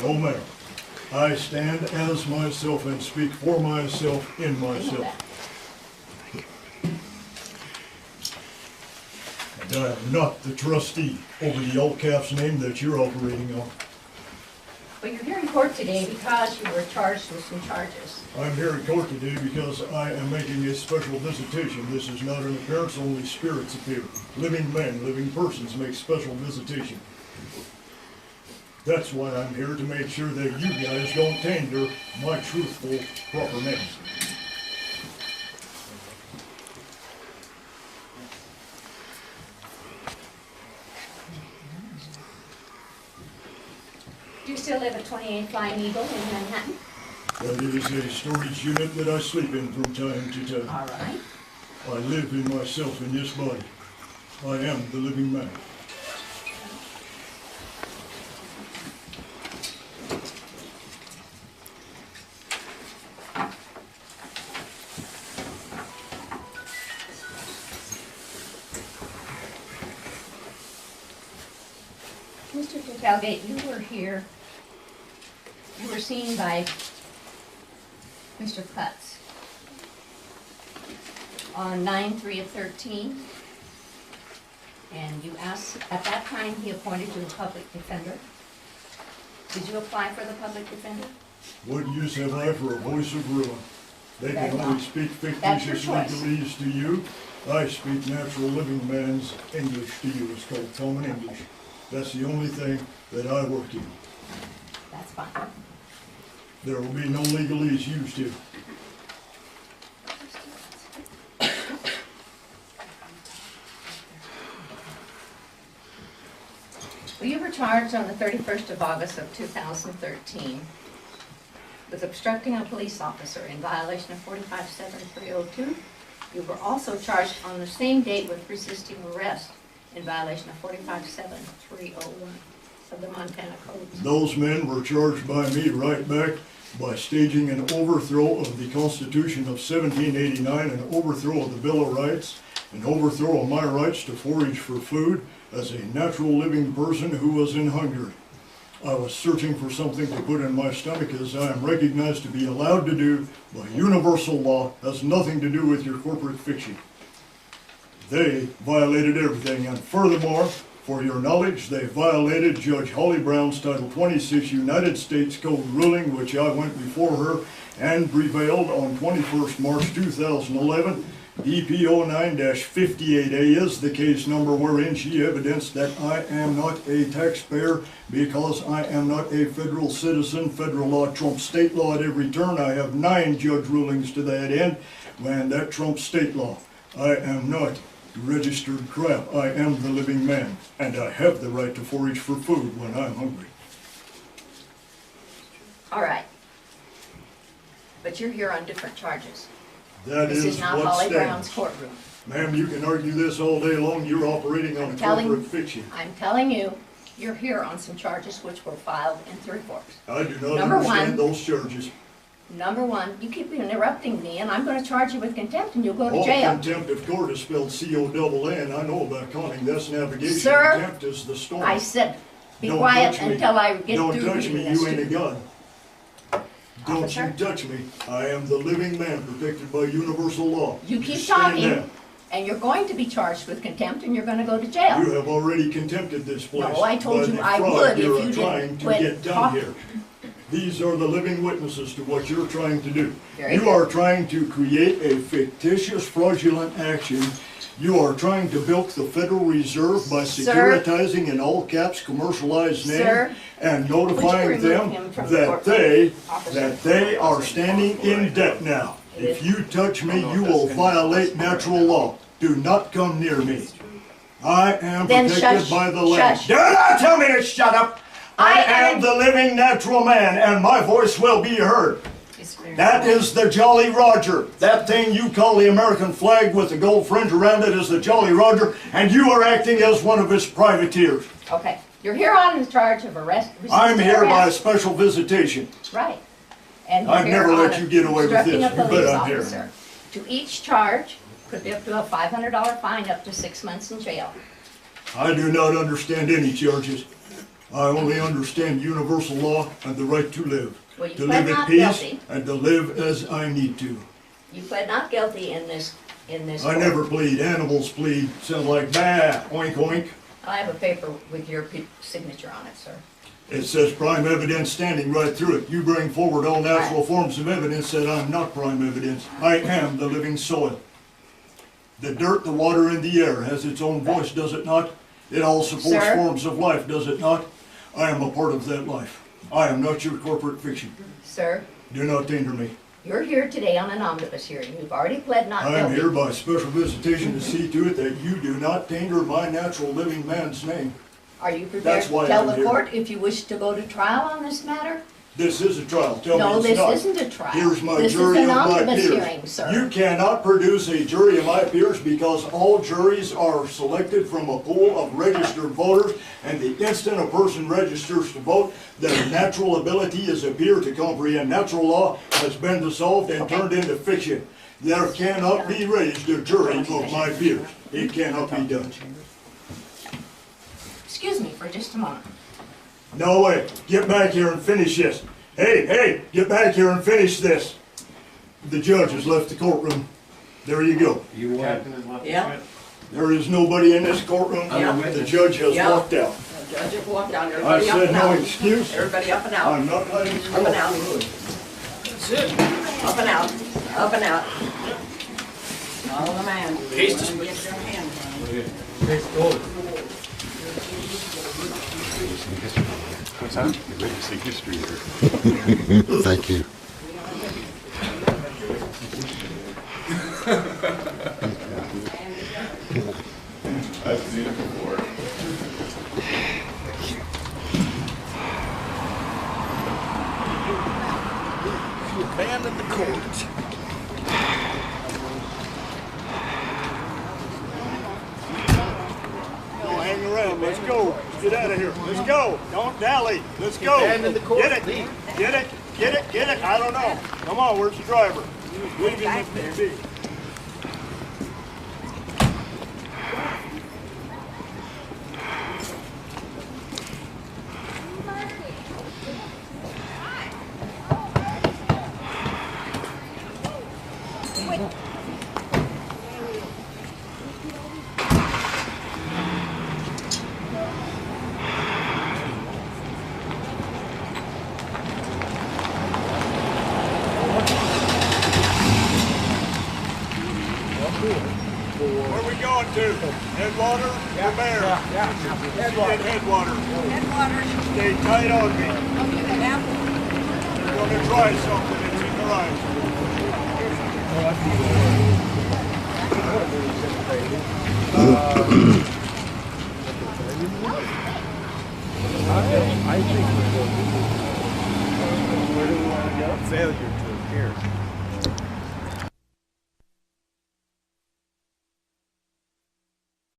No, ma'am. I stand as myself and speak for myself in myself. And I am not the trustee over the all caps name that you're operating on. Well, you're here in court today because you were charged with some charges. I'm here in court today because I am making a special visitation. This is not an appearance, only spirits appear. Living men, living persons make special visitation. That's why I'm here, to make sure that you guys don't tainter my truthful, proper name. Do you still live at 28 Flying Eagle in Manhattan? That is a storage unit that I sleep in from time to time. All right. I live in myself in this body. I am the living man. Mr. Talgate, you were here. You were seen by Mr. Cutts on 9/3/13. And you asked, at that time, he appointed you a public defender. Did you apply for the public defender? What use have I for a voice of ruin? They That's can only not- speak that's your fictitious choice. legalese to you. I speak natural living man's English to you. It's called common English. That's the only thing that I work in. That's fine. There will be no legalese used here. Well, you were charged on the 31st of August of 2013 with obstructing a police officer in violation of 45-7302. You were also charged on the same date with resisting arrest in violation of 45-7301 of the Montana Code. Those men were charged by me right back by staging an overthrow of the Constitution of 1789, an overthrow of the Bill of Rights, an overthrow of my rights to forage for food as a natural living person who was in hunger. I was searching for something to put in my stomach, as I am recognized to be allowed to do by universal law. Has nothing to do with your corporate fiction. They violated everything, and furthermore, for your knowledge, they violated Judge Holly Brown's Title 26 United States Code ruling, which I went before her and prevailed on 21st March 2011. DPO 9-58A is the case number wherein she evidenced that I am not a taxpayer because I am not a federal citizen. Federal law trumps state law at every turn. I have 9 judge rulings to that end, and that trumps state law. I am not registered crap. I am the living man, and I have the right to forage for food when I'm hungry. All right. But you're here on different charges. That This is not what Holly stands. Brown's courtroom. Ma'am, you can argue this all day long. You're operating on a corporate fiction. I'm telling you, you're here on some charges which were filed in 3 Forks. I do not Number understand one. those charges. Number one, you keep interrupting me, and I'm gonna charge you with contempt, and you'll go to Oh, jail. contempt of court is spelled C-O-double-N. I know about conning. That's navigation. Sir, Contempt is the storm. I said, be Don't quiet touch me. until I get Don't through touch reading me. this You to ain't a you. gun. Don't Officer? you touch me. I am the living man protected by universal law. You keep stand talking, down. and you're going to be charged with contempt, and you're gonna go to jail. You have already contempted this place. No, I told by you the I fraud would if you're you trying didn't to quit get done talking. here. These are the living witnesses to what you're trying to do. Very You good. are trying to create a fictitious fraudulent action. You are trying to bilk the Federal Reserve by Sir. securitizing in all caps commercialized name Sir. and Would you notifying remove them him from the that courtroom? Officer. they are standing in debt now. It If is. you touch me, you will violate natural law. Do not come near me. I am Then protected shush, by the land. shush. Do not tell me to shut up. I am am- the living natural man, and my voice will be heard. That is the Jolly Roger. That thing you call the American flag with the gold fringe around it is the Jolly Roger, and you are acting as one of its privateers. Okay, you're here on charge of arrest. I'm resisting here by a arrest. special visitation. Right. And you're I've here never let on you get away with obstructing this. a You bet police I'm here. officer. To each charge, could be up to a $500 fine, up to 6 months in jail. I do not understand any charges. I only understand universal law and the right to live. Well, you To pled live in not peace guilty. and to live as I need to. You pled not guilty in this I court. never plead, animals plead, sound like bah, oink oink. I have a paper with your signature on it, sir. It says prime evidence standing right through it. You bring forward all natural Right. forms of evidence that I'm not prime evidence. I am the living soil. The dirt, the water, and the air has its own voice, does it not? It all supports Sir? forms of life, does it not? I am a part of that life. I am not your corporate fiction. Sir, Do not danger me. you're here today on an omnibus hearing. You've already pled not I am guilty. here by special visitation to see to it that you do not tainter my natural living man's name. Are you prepared That's to why tell I'm the here. court if you wish to go to trial on this matter? This is a trial. Tell No, me it's this not. isn't a trial. Here's my This is jury an of my omnibus peers. hearing, sir. You cannot produce a jury of my peers because all juries are selected from a pool of registered voters, and the instant a person registers to vote, their natural ability as a peer to comprehend natural law has been dissolved and turned into fiction. There cannot be raised a jury of my peers. It cannot be done. Excuse me for just a moment. No way. Get back here and finish this. Hey, get back here and finish this. The judge has left the courtroom. There you go. You what? Yeah, There is nobody in this courtroom. Yeah. The judge has Yeah. walked out. the judge have walked down, I everybody up said and no out. excuse. Everybody up and out, I'm not letting you up and go. out. Up and out, up and out. Follow the man. Get your hand. What's that? Witnessing history here. Thank you. I've seen it before. Abandon the court. No, hang around. Let's go. Let's get out of here. Let's go. Don't dally. Let's go. Abandon the court. Get it. Get it. Get it. Get it. I don't know. Come on. Where's the driver? Leave him with me. Where we going to? Headwater or Bear? Headwater. Headwater. Stay tight on me. You're gonna try something. It's in your eyes. Failure to appear.